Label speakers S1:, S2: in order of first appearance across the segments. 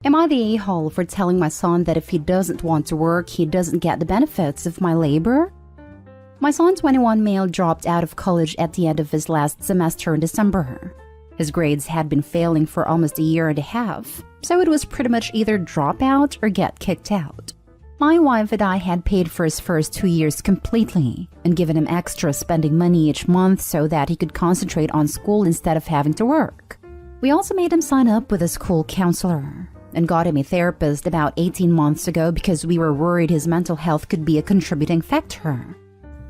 S1: Am I the a-hole for telling my son that if he doesn't want to work, he doesn't get the benefits of my labor? My son, 21 male, dropped out of college at the end of his last semester in December. His grades had been failing for almost a year and a half, so it was pretty much either drop out or get kicked out. My wife and I had paid for his first 2 years completely and given him extra spending money each month so that he could concentrate on school instead of having to work. We also made him sign up with a school counselor and got him a therapist about 18 months ago because we were worried his mental health could be a contributing factor.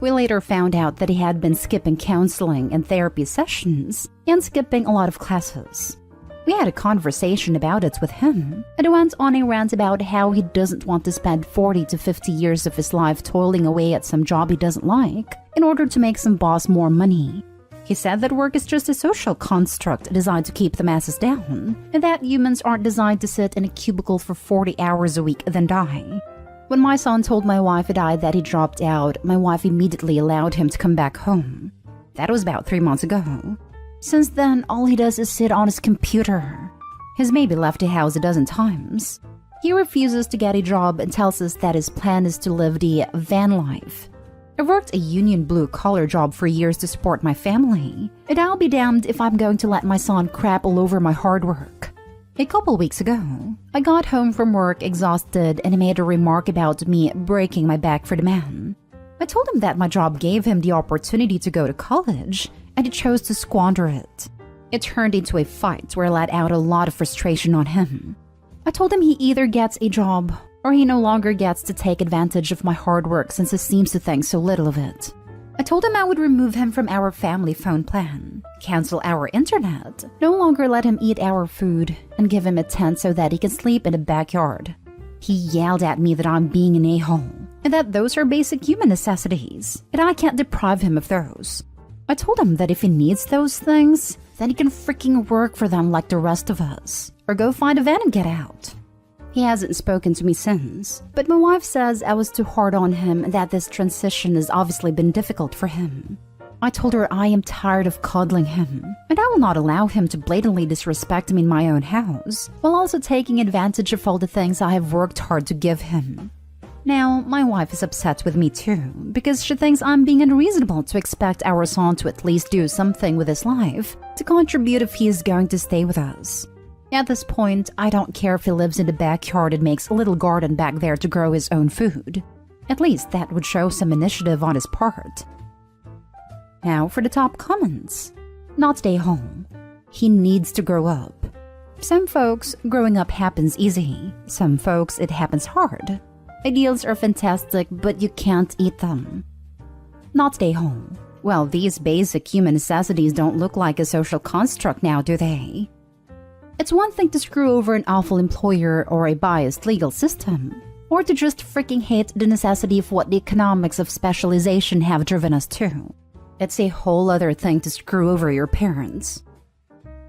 S1: We later found out that he had been skipping counseling and therapy sessions and skipping a lot of classes. We had a conversation about it with him, and he went on a rant about how he doesn't want to spend 40 to 50 years of his life toiling away at some job he doesn't like in order to make some boss more money. He said that work is just a social construct designed to keep the masses down, and that humans aren't designed to sit in a cubicle for 40 hours a week then die. When my son told my wife and I that he dropped out, my wife immediately allowed him to come back home. That was about 3 months ago. Since then, all he does is sit on his computer. He's maybe left the house a dozen times. He refuses to get a job and tells us that his plan is to live the van life. I worked a union blue-collar job for years to support my family, and I'll be damned if I'm going to let my son crap all over my hard work. A couple weeks ago, I got home from work exhausted and he made a remark about me breaking my back for the man. I told him that my job gave him the opportunity to go to college, and he chose to squander it. It turned into a fight where I let out a lot of frustration on him. I told him he either gets a job or he no longer gets to take advantage of my hard work since he seems to think so little of it. I told him I would remove him from our family phone plan, cancel our internet, no longer let him eat our food, and give him a tent so that he can sleep in the backyard. He yelled at me that I'm being an a-hole, and that those are basic human necessities, and I can't deprive him of those. I told him that if he needs those things, then he can freaking work for them like the rest of us, or go find a van and get out. He hasn't spoken to me since, but my wife says I was too hard on him and that this transition has obviously been difficult for him. I told her I am tired of coddling him, and I will not allow him to blatantly disrespect me in my own house, while also taking advantage of all the things I have worked hard to give him. Now, my wife is upset with me too, because she thinks I'm being unreasonable to expect our son to at least do something with his life to contribute if he is going to stay with us. At this point, I don't care if he lives in the backyard and makes a little garden back there to grow his own food. At least that would show some initiative on his part. Now for the top comments. Not stay home. He needs to grow up. Some folks, growing up happens easy. Some folks, it happens hard. Ideals are fantastic, but you can't eat them. Not stay home. Well, these basic human necessities don't look like a social construct now, do they? It's one thing to screw over an awful employer or a biased legal system, or to just freaking hate the necessity of what the economics of specialization have driven us to. It's a whole other thing to screw over your parents.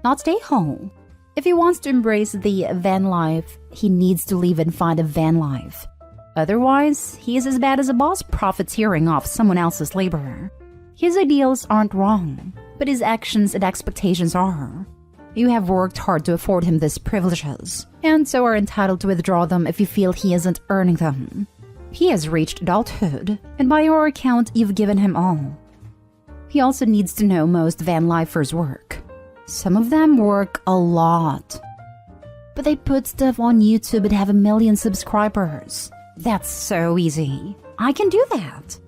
S1: Not stay home. If he wants to embrace the van life, he needs to leave and find a van life. Otherwise, he is as bad as a boss profiteering off someone else's labor. His ideals aren't wrong, but his actions and expectations are. You have worked hard to afford him these privileges, and so are entitled to withdraw them if you feel he isn't earning them. He has reached adulthood, and by your account, you've given him all. He also needs to know most van lifers work. Some of them work a lot. But they put stuff on YouTube and have 1 million subscribers. That's so easy. I can do that.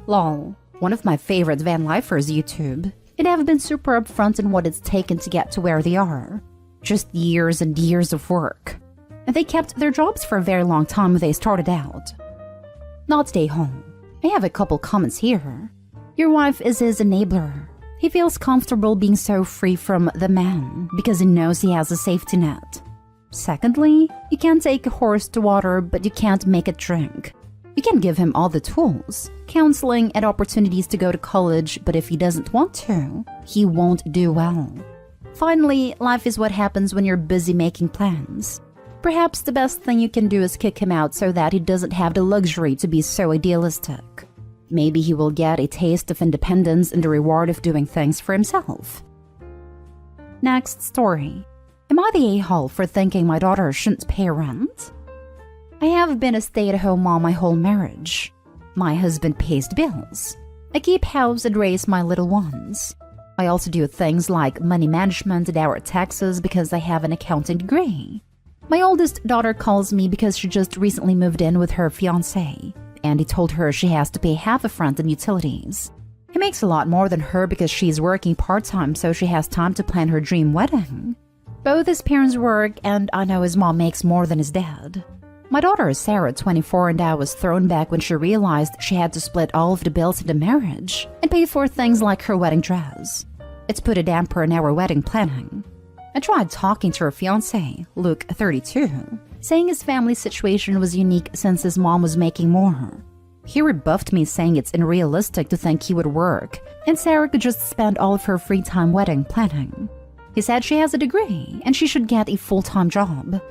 S1: Lol, one of my favorite van lifers YouTube. And have been super upfront in what it's taken to get to where they are. Just years and years of work. And they kept their jobs for a very long time when they started out. Not stay home. I have a couple comments here. Your wife is his enabler. He feels comfortable being so free from the man because he knows he has a safety net. Secondly, you can take a horse to water, but you can't make it drink. You can give him all the tools, counseling, and opportunities to go to college, but if he doesn't want to, he won't do well. Finally, life is what happens when you're busy making plans. Perhaps the best thing you can do is kick him out so that he doesn't have the luxury to be so idealistic. Maybe he will get a taste of independence and the reward of doing things for himself. Next story. Am I the a-hole for thinking my daughter shouldn't pay rent? I have been a stay-at-home mom my whole marriage. My husband pays the bills. I keep house and raise my little ones. I also do things like money management and our taxes because I have an accounting degree. My oldest daughter calls me because she just recently moved in with her fiancé, and he told her she has to pay half of rent and utilities. He makes a lot more than her because she's working part-time, so she has time to plan her dream wedding. Both his parents work, and I know his mom makes more than his dad. My daughter is Sarah, 24, and I was thrown back when she realized she had to split all of the bills in the marriage and pay for things like her wedding dress. It's put a damper in our wedding planning. I tried talking to her fiancé, Luke, 32, saying his family situation was unique since his mom was making more. He rebuffed me, saying it's unrealistic to think he would work, and Sarah could just spend all of her free time wedding planning. He said she has a degree, and she should get a full-time job.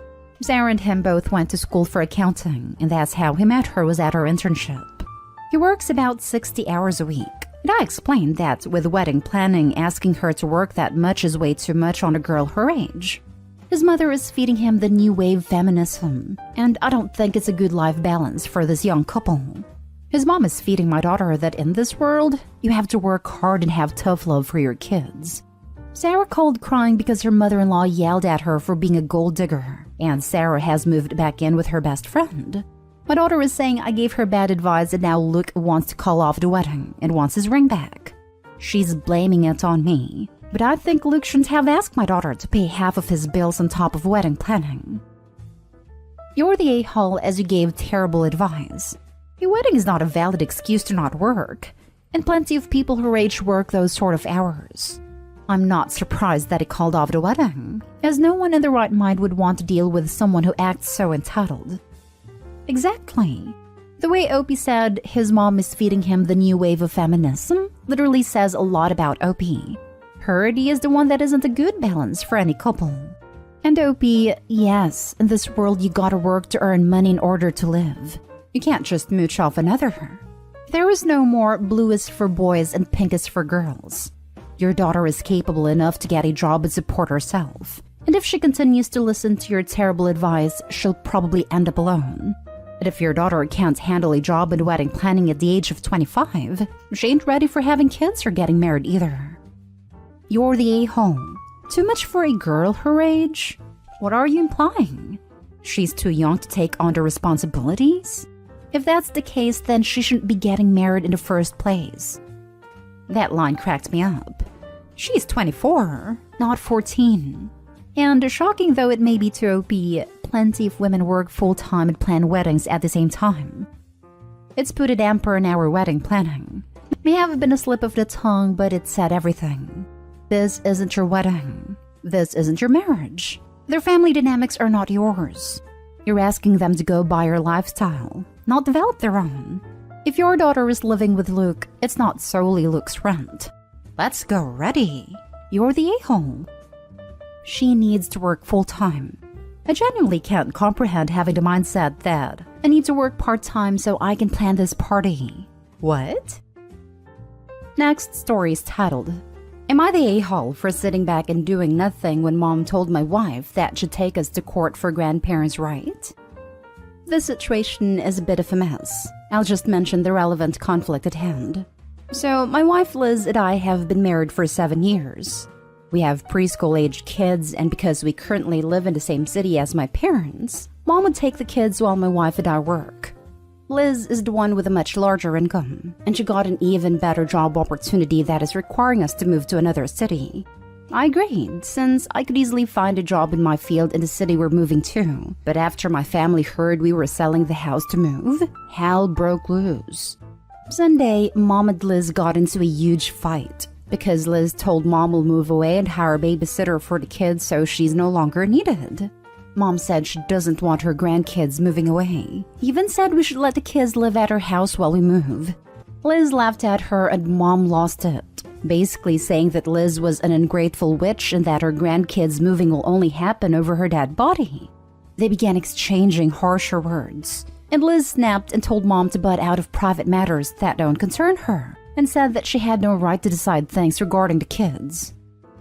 S1: Sarah and him both went to school for accounting, and that's how he met her, was at her internship. He works about 60 hours a week, and I explained that with wedding planning, asking her to work that much is way too much on a girl her age. His mother is feeding him the new wave feminism, and I don't think it's a good life balance for this young couple. His mom is feeding my daughter that in this world, you have to work hard and have tough love for your kids. Sarah called crying because her mother-in-law yelled at her for being a gold digger, and Sarah has moved back in with her best friend. My daughter is saying I gave her bad advice and now Luke wants to call off the wedding and wants his ring back. She's blaming it on me, but I think Luke shouldn't have asked my daughter to pay half of his bills on top of wedding planning. You're the a-hole as you gave terrible advice. Your wedding is not a valid excuse to not work, and plenty of people her age work those sort of hours. I'm not surprised that he called off the wedding, as no one in their right mind would want to deal with someone who acts so entitled. Exactly. The way Opie said his mom is feeding him the new wave of feminism literally says a lot about Opie. Her idea is the one that isn't a good balance for any couple. And Opie, yes, in this world you gotta work to earn money in order to live. You can't just mooch off another. There is no more blue is for boys and pink is for girls. Your daughter is capable enough to get a job and support herself. And if she continues to listen to your terrible advice, she'll probably end up alone. But if your daughter can't handle a job and wedding planning at the age of 25, she ain't ready for having kids or getting married either. You're the a-hole. Too much for a girl her age? What are you implying? She's too young to take on the responsibilities? If that's the case, then she shouldn't be getting married in the first place. That line cracked me up. She's 24, not 14. And shocking though it may be to Opie, plenty of women work full-time and plan weddings at the same time. It's put a damper in our wedding planning. It may have been a slip of the tongue, but it said everything. This isn't your wedding. This isn't your marriage. Their family dynamics are not yours. You're asking them to go by your lifestyle, not develop their own. If your daughter is living with Luke, it's not solely Luke's rent. Let's go ready. You're the a-hole. She needs to work full-time. I genuinely can't comprehend having the mindset that I need to work part-time so I can plan this party. What? Next story is titled, Am I the a-hole for sitting back and doing nothing when mom told my wife that she'd take us to court for grandparents' right? This situation is a bit of a mess. I'll just mention the relevant conflict at hand. So, my wife Liz and I have been married for 7 years. We have preschool-aged kids, and because we currently live in the same city as my parents, mom would take the kids while my wife and I work. Liz is the one with a much larger income, and she got an even better job opportunity that is requiring us to move to another city. I agreed, since I could easily find a job in my field in the city we're moving to. But after my family heard we were selling the house to move, hell broke loose. Sunday, Mom and Liz got into a huge fight because Liz told Mom we'll move away and hire a babysitter for the kids so she's no longer needed. Mom said she doesn't want her grandkids moving away. He even said we should let the kids live at her house while we move. Liz laughed at her and Mom lost it, basically saying that Liz was an ungrateful witch and that her grandkids moving will only happen over her dead body. They began exchanging harsher words, and Liz snapped and told Mom to butt out of private matters that don't concern her, and said that she had no right to decide things regarding the kids.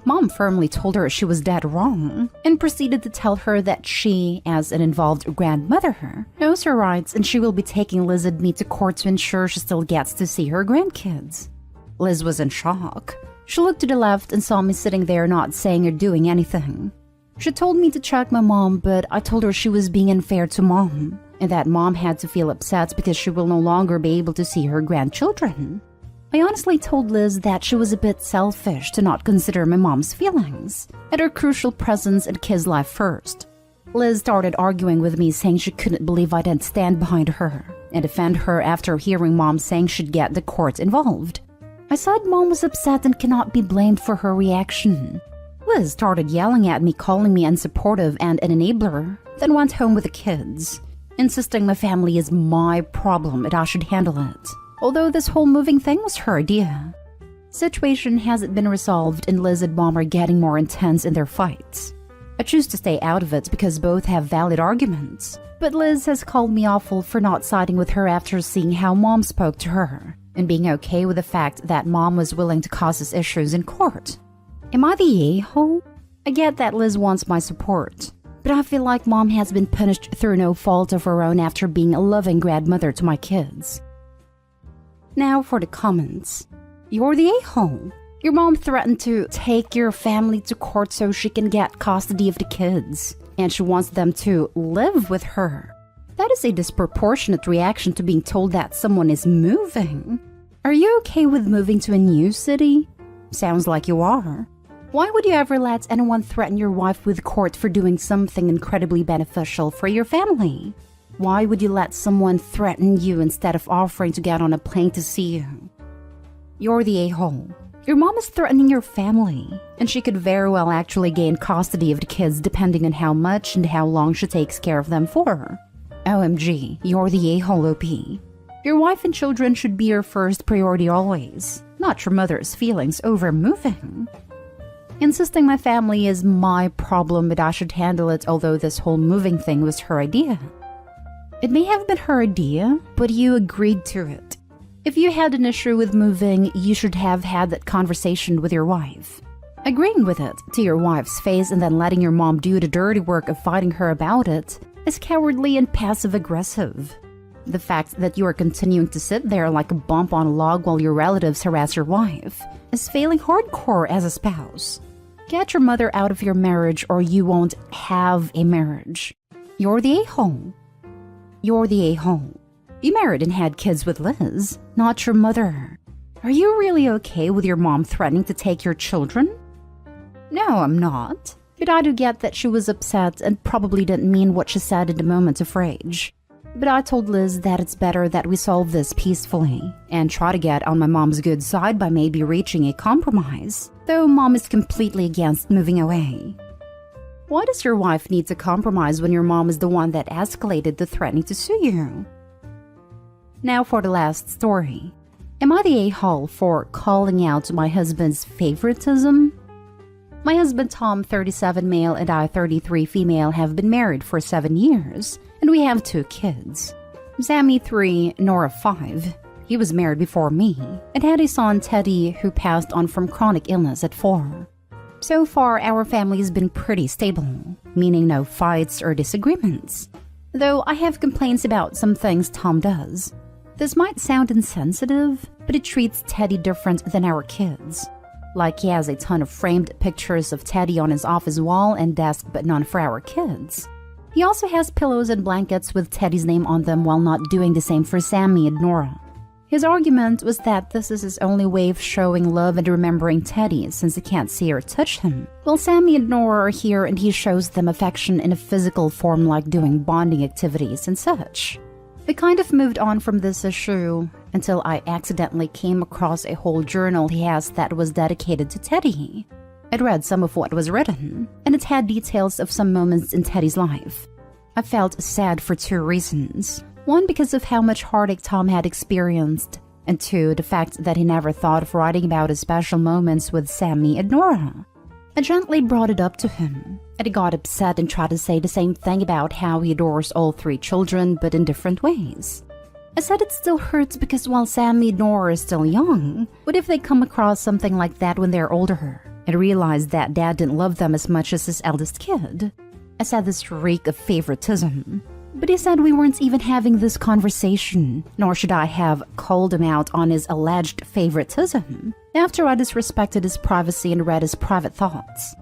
S1: Mom firmly told her she was dead wrong and proceeded to tell her that she, as an involved grandmother, knows her rights and she will be taking Liz and me to court to ensure she still gets to see her grandkids. Liz was in shock. She looked to the left and saw me sitting there not saying or doing anything. She told me to check my mom, but I told her she was being unfair to Mom and that Mom had to feel upset because she will no longer be able to see her grandchildren. I honestly told Liz that she was a bit selfish to not consider my mom's feelings and her crucial presence in kids' life first. Liz started arguing with me, saying she couldn't believe I didn't stand behind her and defend her after hearing Mom saying she'd get the court involved. I said Mom was upset and cannot be blamed for her reaction. Liz started yelling at me, calling me unsupportive and an enabler, then went home with the kids, insisting my family is my problem and I should handle it. Although this whole moving thing was her idea. Situation hasn't been resolved and Liz and Mom are getting more intense in their fights. I choose to stay out of it because both have valid arguments. But Liz has called me awful for not siding with her after seeing how Mom spoke to her and being okay with the fact that Mom was willing to cause us issues in court. Am I the a-hole? I get that Liz wants my support, but I feel like Mom has been punished through no fault of her own after being a loving grandmother to my kids. Now for the comments. You're the a-hole. Your mom threatened to take your family to court so she can get custody of the kids, and she wants them to live with her. That is a disproportionate reaction to being told that someone is moving. Are you okay with moving to a new city? Sounds like you are. Why would you ever let anyone threaten your wife with court for doing something incredibly beneficial for your family? Why would you let someone threaten you instead of offering to get on a plane to see you? You're the a-hole. Your mom is threatening your family, and she could very well actually gain custody of the kids depending on how much and how long she takes care of them for. OMG, you're the a-hole OP. Your wife and children should be your first priority always, not your mother's feelings over moving. Insisting my family is my problem but I should handle it, although this whole moving thing was her idea. It may have been her idea, but you agreed to it. If you had an issue with moving, you should have had that conversation with your wife. Agreeing with it to your wife's face and then letting your mom do the dirty work of fighting her about it is cowardly and passive-aggressive. The fact that you are continuing to sit there like a bump on a log while your relatives harass your wife is failing hardcore as a spouse. Get your mother out of your marriage or you won't have a marriage. You're the a-hole. You're the a-hole. You married and had kids with Liz, not your mother. Are you really okay with your mom threatening to take your children? No, I'm not. But I do get that she was upset and probably didn't mean what she said in the moment of rage. But I told Liz that it's better that we solve this peacefully and try to get on my mom's good side by maybe reaching a compromise, though Mom is completely against moving away. Why does your wife need to compromise when your mom is the one that escalated the threatening to sue you? Now for the last story. Am I the a-hole for calling out my husband's favoritism? My husband Tom, 37 male, and I, 33 female, have been married for 7 years, and we have 2 kids. Sammy 3, Nora 5. He was married before me, and had a son, Teddy, who passed on from chronic illness at 4. So far, our family has been pretty stable, meaning no fights or disagreements. Though I have complaints about some things Tom does. This might sound insensitive, but it treats Teddy different than our kids. Like he has a ton of framed pictures of Teddy on his office wall and desk, but none for our kids. He also has pillows and blankets with Teddy's name on them while not doing the same for Sammy and Nora. His argument was that this is his only way of showing love and remembering Teddy since he can't see or touch him. Well, Sammy and Nora are here and he shows them affection in a physical form like doing bonding activities and such. We kind of moved on from this issue until I accidentally came across a whole journal he has that was dedicated to Teddy. I'd read some of what was written, and it had details of some moments in Teddy's life. I felt sad for 2 reasons. 1, because of how much heartache Tom had experienced, and 2, the fact that he never thought of writing about his special moments with Sammy and Nora. I gently brought it up to him, and he got upset and tried to say the same thing about how he adores all 3 children, but in different ways. I said it still hurts because while Sammy and Nora are still young, what if they come across something like that when they're older? and realized that dad didn't love them as much as his eldest kid. I said this reek of favoritism. But he said we weren't even having this conversation, nor should I have called him out on his alleged favoritism after I disrespected his privacy and read his private thoughts.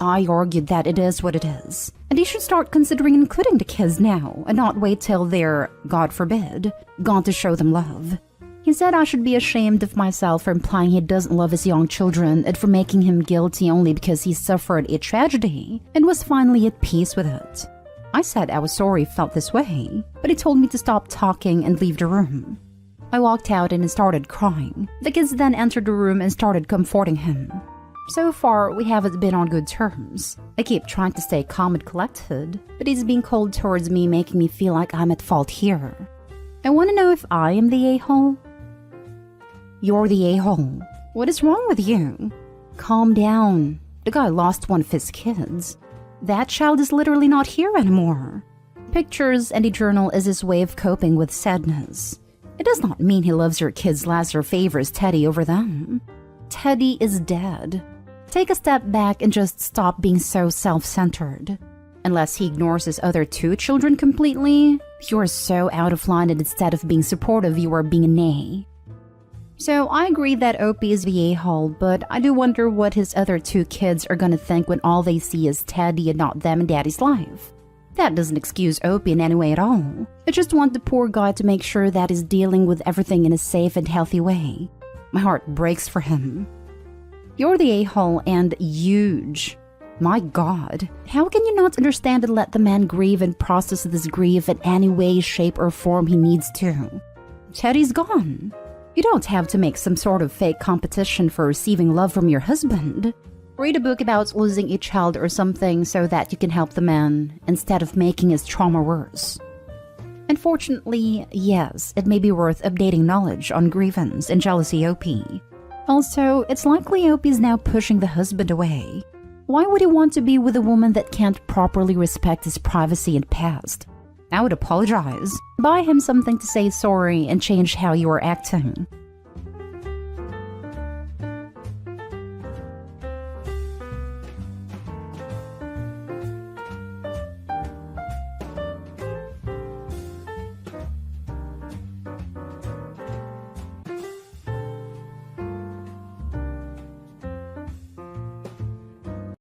S1: I argued that it is what it is, and he should start considering including the kids now and not wait till they're, God forbid, gone to show them love. He said I should be ashamed of myself for implying he doesn't love his young children and for making him guilty only because he suffered a tragedy and was finally at peace with it. I said I was sorry he felt this way, but he told me to stop talking and leave the room. I walked out and he started crying. The kids then entered the room and started comforting him. So far, we haven't been on good terms. I keep trying to stay calm and collected, but he's being cold towards me, making me feel like I'm at fault here. I want to know if I am the a-hole. You're the a-hole. What is wrong with you? Calm down. The guy lost one of his kids. That child is literally not here anymore. Pictures and a journal is his way of coping with sadness. It does not mean he loves your kids less or favors Teddy over them. Teddy is dead. Take a step back and just stop being so self-centered. Unless he ignores his other two children completely, you are so out of line and instead of being supportive, you are being a nay. So I agree that Opie is the a-hole, but I do wonder what his other two kids are gonna think when all they see is Teddy and not them in Daddy's life. That doesn't excuse Opie in any way at all. I just want the poor guy to make sure that he's dealing with everything in a safe and healthy way. My heart breaks for him. You're the a-hole and huge. My God, how can you not understand and let the man grieve and process this grief in any way, shape, or form he needs to? Teddy's gone. You don't have to make some sort of fake competition for receiving love from your husband. Read a book about losing a child or something so that you can help the man instead of making his trauma worse. Unfortunately, yes, it may be worth updating knowledge on grievance and jealousy OP. Also, it's likely OP is now pushing the husband away. Why would he want to be with a woman that can't properly respect his privacy and past? I would apologize, buy him something to say sorry, and change how you are acting.